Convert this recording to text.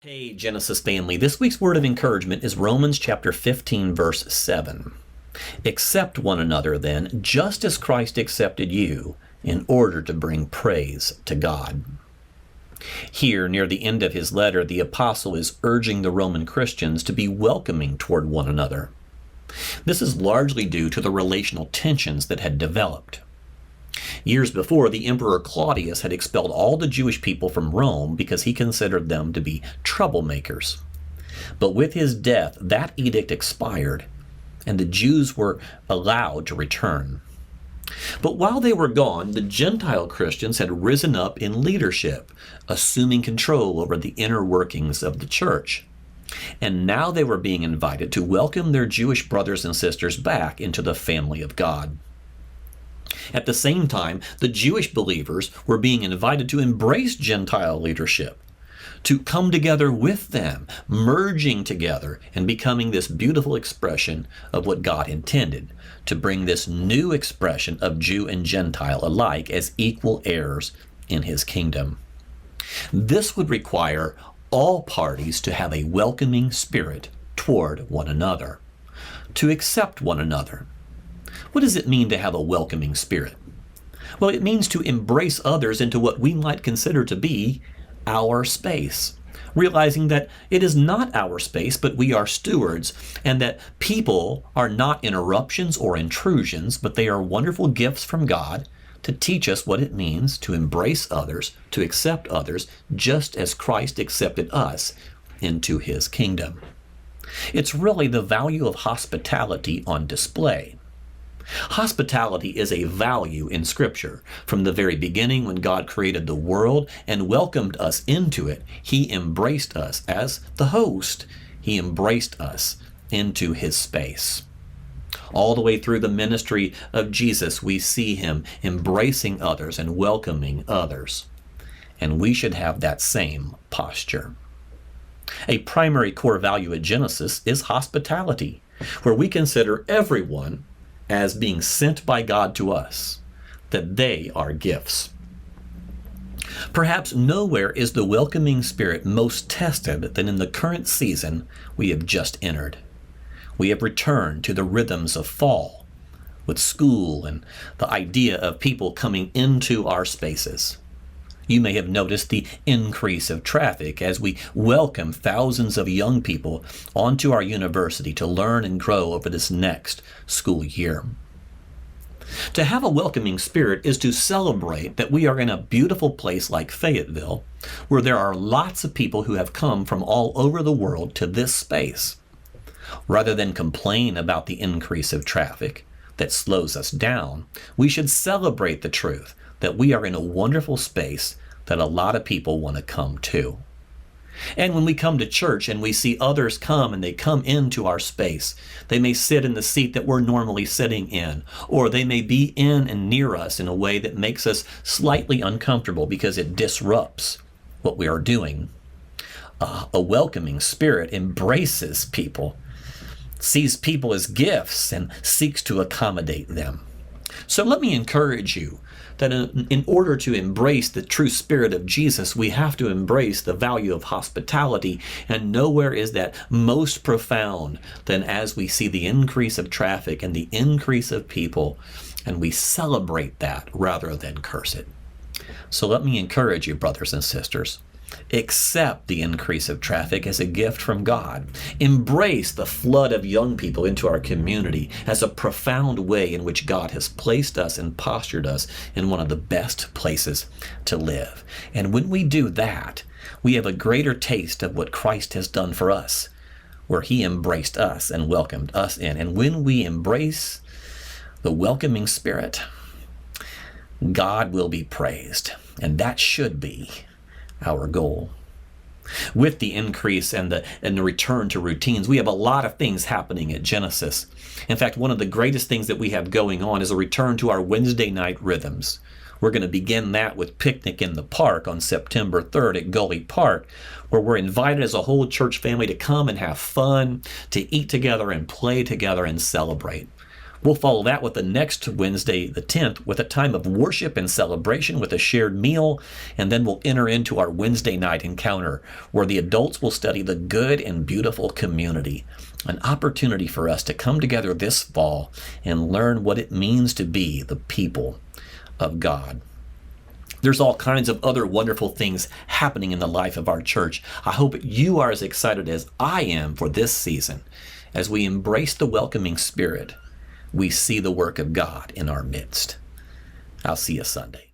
Hey, Genesis family. This week's word of encouragement is Romans chapter 15, verse 7. Accept one another then, just as Christ accepted you, in order to bring praise to God. Here, near the end of his letter, the apostle is urging the Roman Christians to be welcoming toward one another. This is largely due to the relational tensions that had developed. Years before, the Emperor Claudius had expelled all the Jewish people from Rome because he considered them to be troublemakers. But with his death, that edict expired, and the Jews were allowed to return. But while they were gone, the Gentile Christians had risen up in leadership, assuming control over the inner workings of the church. And now they were being invited to welcome their Jewish brothers and sisters back into the family of God. At the same time, the Jewish believers were being invited to embrace Gentile leadership, to come together with them, merging together and becoming this beautiful expression of what God intended, to bring this new expression of Jew and Gentile alike as equal heirs in his kingdom. This would require all parties to have a welcoming spirit toward one another, to accept one another. What does it mean to have a welcoming spirit? Well, it means to embrace others into what we might consider to be our space, realizing that it is not our space, but we are stewards, and that people are not interruptions or intrusions, but they are wonderful gifts from God to teach us what it means to embrace others, to accept others, just as Christ accepted us into his kingdom. It's really the value of hospitality on display. Hospitality is a value in Scripture. From the very beginning, when God created the world and welcomed us into it, he embraced us as the host. He embraced us into his space. All the way through the ministry of Jesus, we see him embracing others and welcoming others. And we should have that same posture. A primary core value at Genesis is hospitality, where we consider everyone as being sent by God to us, that they are gifts. Perhaps nowhere is the welcoming spirit most tested than in the current season we have just entered. We have returned to the rhythms of fall, with school and the idea of people coming into our spaces. You may have noticed the increase of traffic as we welcome thousands of young people onto our university to learn and grow over this next school year. To have a welcoming spirit is to celebrate that we are in a beautiful place like Fayetteville, where there are lots of people who have come from all over the world to this space. Rather than complain about the increase of traffic that slows us down, we should celebrate the truth that we are in a wonderful space that a lot of people want to come to. And when we come to church and we see others come and they come into our space, they may sit in the seat that we're normally sitting in, or they may be in and near us in a way that makes us slightly uncomfortable because it disrupts what we are doing. A welcoming spirit embraces people, sees people as gifts, and seeks to accommodate them. So let me encourage you that in order to embrace the true spirit of Jesus, we have to embrace the value of hospitality, and nowhere is that most profound than as we see the increase of traffic and the increase of people, and we celebrate that rather than curse it. So let me encourage you, brothers and sisters. Accept the increase of traffic as a gift from God. Embrace the flood of young people into our community as a profound way in which God has placed us and postured us in one of the best places to live. And when we do that, we have a greater taste of what Christ has done for us, where he embraced us and welcomed us in. And when we embrace the welcoming spirit, God will be praised. And that should be our goal. With the increase and the return to routines, we have a lot of things happening at Genesis. In fact, one of the greatest things that we have going on is a return to our Wednesday night rhythms. We're going to begin that with Picnic in the Park on September 3rd at Gully Park, where we're invited as a whole church family to come and have fun, to eat together and play together and celebrate. We'll follow that with the next Wednesday, the 10th, with a time of worship and celebration with a shared meal, and then we'll enter into our Wednesday night encounter, where the adults will study the good and beautiful community, an opportunity for us to come together this fall and learn what it means to be the people of God. There's all kinds of other wonderful things happening in the life of our church. I hope you are as excited as I am for this season. As we embrace the welcoming spirit, we see the work of God in our midst. I'll see you Sunday.